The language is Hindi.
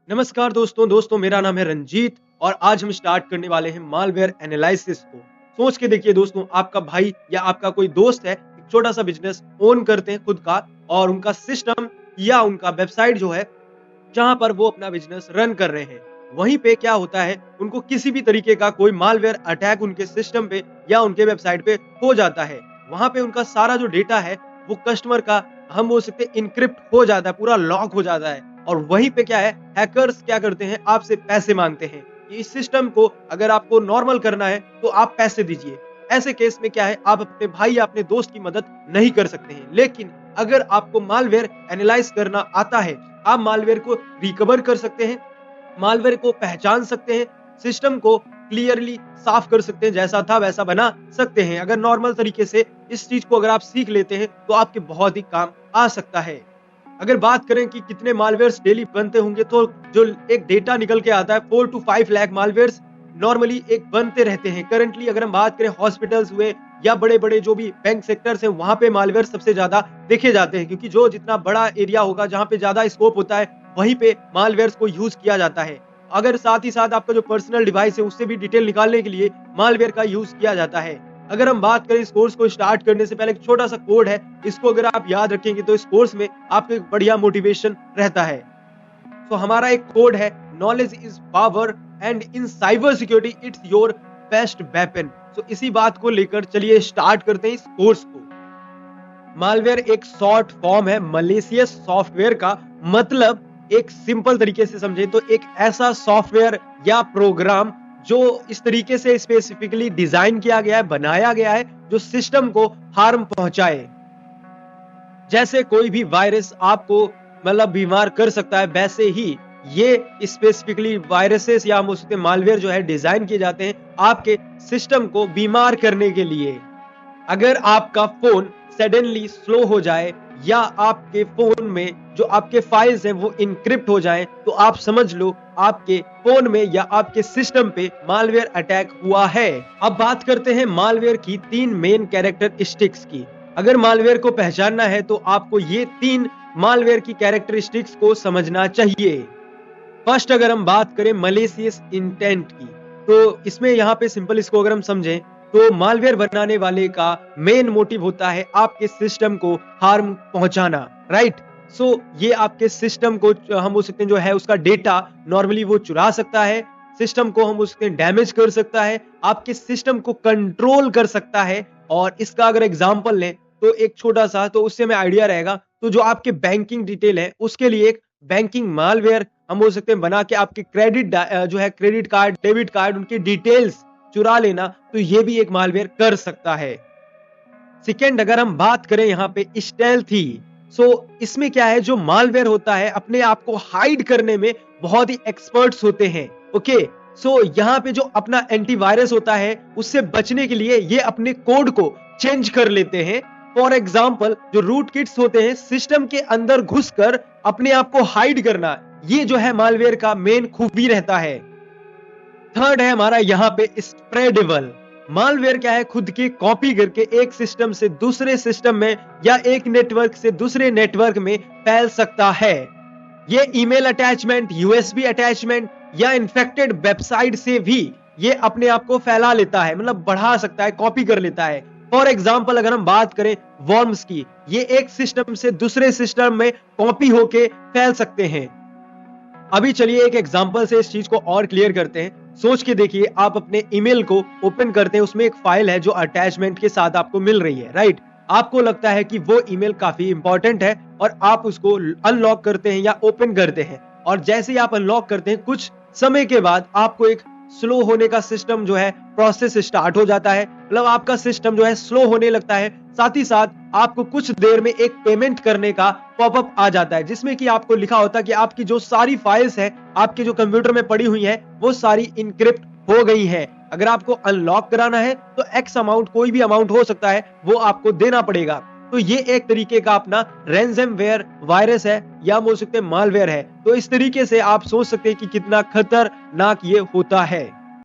नमस्कार दोस्तों मेरा नाम है रंजीत और आज हम स्टार्ट करने वाले हैं मालवेयर एनालिसिस को। सोच के देखिए दोस्तों, आपका भाई या आपका कोई दोस्त है, एक छोटा सा बिजनेस ओन करते हैं खुद का, और उनका सिस्टम या उनका वेबसाइट जो है जहां पर वो अपना बिजनेस रन कर रहे हैं, वहीं पे क्या होता है, उनको किसी भी तरीके का कोई मालवेयर अटैक उनके सिस्टम पे या उनके वेबसाइट पे हो जाता है। वहां पे उनका सारा जो डेटा है वो कस्टमर का, हम बोल सकते हैं, इनक्रिप्ट हो जाता है, पूरा लॉक हो जाता है। और वहीं पे क्या है, हैकर्स क्या करते हैं, आपसे पैसे मांगते हैं कि इस सिस्टम को अगर आपको नॉर्मल करना है तो आप पैसे दीजिए। ऐसे केस में क्या है, आप अपने भाई या अपने दोस्त की मदद नहीं कर सकते हैं। लेकिन अगर आपको मालवेयर एनालाइज करना आता है, आप मालवेयर को रिकवर कर सकते हैं, मालवेयर को पहचान सकते हैं, सिस्टम को क्लियरली साफ कर सकते हैं, जैसा था वैसा बना सकते हैं। अगर नॉर्मल तरीके से इस चीज को अगर आप सीख लेते हैं तो आपके बहुत ही काम आ सकता है। अगर बात करें कि कितने मालवेयर्स डेली बनते होंगे, तो जो एक डेटा निकल के आता है, 4 to 5 लाख मालवेयर्स नॉर्मली एक बनते रहते हैं। करंटली अगर हम बात करें, हॉस्पिटल्स हुए या बड़े बड़े जो भी बैंक सेक्टर्स हैं, वहां पे मालवेयर सबसे ज्यादा देखे जाते हैं, क्योंकि जो जितना बड़ा एरिया होगा, जहां पे ज्यादा स्कोप होता है, वहीं पे मालवेयर्स को यूज किया जाता है। अगर साथ ही साथ आपका जो पर्सनल डिवाइस है, उससे भी डिटेल निकालने के लिए मालवेयर का यूज किया जाता है। अगर हम बात करें, इस कोर्स को स्टार्ट करने से पहले एक छोटा सा कोड है, इसको अगर आप याद रखेंगे तो इस कोर्स में आपको एक बढ़िया मोटिवेशन रहता है। तो हमारा एक कोड है, knowledge is power and in cyber security it's your best weapon. तो इसी बात को लेकर चलिए स्टार्ट करते हैं इस कोर्स को। मालवेयर एक शॉर्ट फॉर्म है मलेशियस सॉफ्टवेयर का। मतलब एक सिंपल तरीके से समझे तो एक ऐसा सॉफ्टवेयर या प्रोग्राम जो इस तरीके से स्पेसिफिकली डिजाइन किया गया है, बनाया गया है, जो सिस्टम को हार्म पहुंचाए। जैसे कोई भी वायरस आपको मतलब बीमार कर सकता है, वैसे ही ये स्पेसिफिकली वायरसेस या हम उसके मालवेयर जो है डिजाइन किए जाते हैं आपके सिस्टम को बीमार करने के लिए। अगर आपका फोन सडनली स्लो हो जाए या आपके फोन में जो आपके फाइल्स हैं वो इनक्रिप्ट हो जाएं, तो आप समझ लो आपके फोन में या आपके सिस्टम पे मालवेयर अटैक हुआ है। अब बात करते हैं मालवेयर की 3 मेन कैरेक्टरिस्टिक्स की। अगर मालवेयर को पहचानना है तो आपको ये 3 मालवेयर की कैरेक्टरिस्टिक्स को समझना चाहिए। फर्स्ट, अगर हम बात करें मलेशियस इंटेंट की, तो इसमें यहाँ पे सिंपल इसको अगर हम समझें तो मालवेयर बनाने वाले का मेन मोटिव होता है आपके सिस्टम को हार्म पहुंचाना, राइट। सो ये आपके सिस्टम को हम बोल सकते हैं जो है उसका डेटा नॉर्मली वो चुरा सकता है, सिस्टम को हम उसके डैमेज कर सकता है, आपके सिस्टम को कंट्रोल कर सकता है। और इसका अगर एग्जांपल लें तो एक छोटा सा, तो उससे हमें आइडिया रहेगा। तो जो आपके बैंकिंग डिटेल है उसके लिए एक बैंकिंग मालवेयर हम बोल सकते हैं बना के आपके क्रेडिट जो है क्रेडिट कार्ड, डेबिट कार्ड, उनकी डिटेल्स चुरा लेना, तो ये भी एक मालवेयर कर सकता है। सेकेंड, अगर हम बात करें यहाँ पे स्टेल्थी, सो इसमें क्या है, जो मालवेयर होता है अपने आप को हाइड करने में बहुत ही एक्सपर्ट्स होते हैं। ओके, सो यहाँ पे जो अपना एंटीवायरस होता है उससे बचने के लिए ये अपने कोड को चेंज कर लेते हैं। फॉर एग्जाम्पल, जो रूट किट्स होते हैं, सिस्टम के अंदर घुसकर अपने आप को हाइड करना, ये जो है मालवेयर का मेन खूबी रहता है। थर्ड है हमारा यहाँ पे स्प्रेडेबल। मालवेयर क्या है, खुद की कॉपी करके एक सिस्टम से दूसरे सिस्टम में या एक नेटवर्क से दूसरे नेटवर्क में फैल सकता है। ये ईमेल अटैचमेंट, यूएसबी अटैचमेंट या इन्फेक्टेड वेबसाइट से भी ये अपने आप को फैला लेता है, मतलब बढ़ा सकता है, कॉपी कर लेता है। फॉर एग्जाम्पल, अगर हम बात करें वर्म्स की, ये एक सिस्टम से दूसरे सिस्टम में कॉपी होके फैल सकते हैं। अभी चलिए एक एग्जांपल से इस चीज को और क्लियर करते हैं। सोच के देखिए, आप अपने ईमेल को ओपन करते हैं, उसमें एक फाइल है जो अटैचमेंट के साथ आपको मिल रही है, राइट। आपको लगता है कि वो ईमेल काफी इंपॉर्टेंट है और आप उसको अनलॉक करते हैं या ओपन करते हैं, और जैसे ही आप अनलॉक करते हैं कुछ समय के बाद आपको एक स्लो होने का सिस्टम जो है प्रोसेस स्टार्ट हो जाता है, मतलब आपका सिस्टम जो है स्लो होने लगता है। साथ ही साथ आपको कुछ देर में एक पेमेंट करने का पॉपअप आ जाता है, जिसमें कि आपको लिखा होता है कि आपकी जो सारी फाइल्स हैं आपके जो कंप्यूटर में पड़ी हुई हैं वो सारी इनक्रिप्ट हो गई हैं। अगर आपको अनलॉक कराना है तो एक्स अमाउंट, कोई भी अमाउंट हो सकता है, वो आपको देना पड़ेगा। तो ये एक तरीके का अपना रैंसमवेयर वायरस है या बोल सकते हैं मालवेयर है। तो इस तरीके से आप सोच सकते हैं कि कितना खतरनाक ये होता है।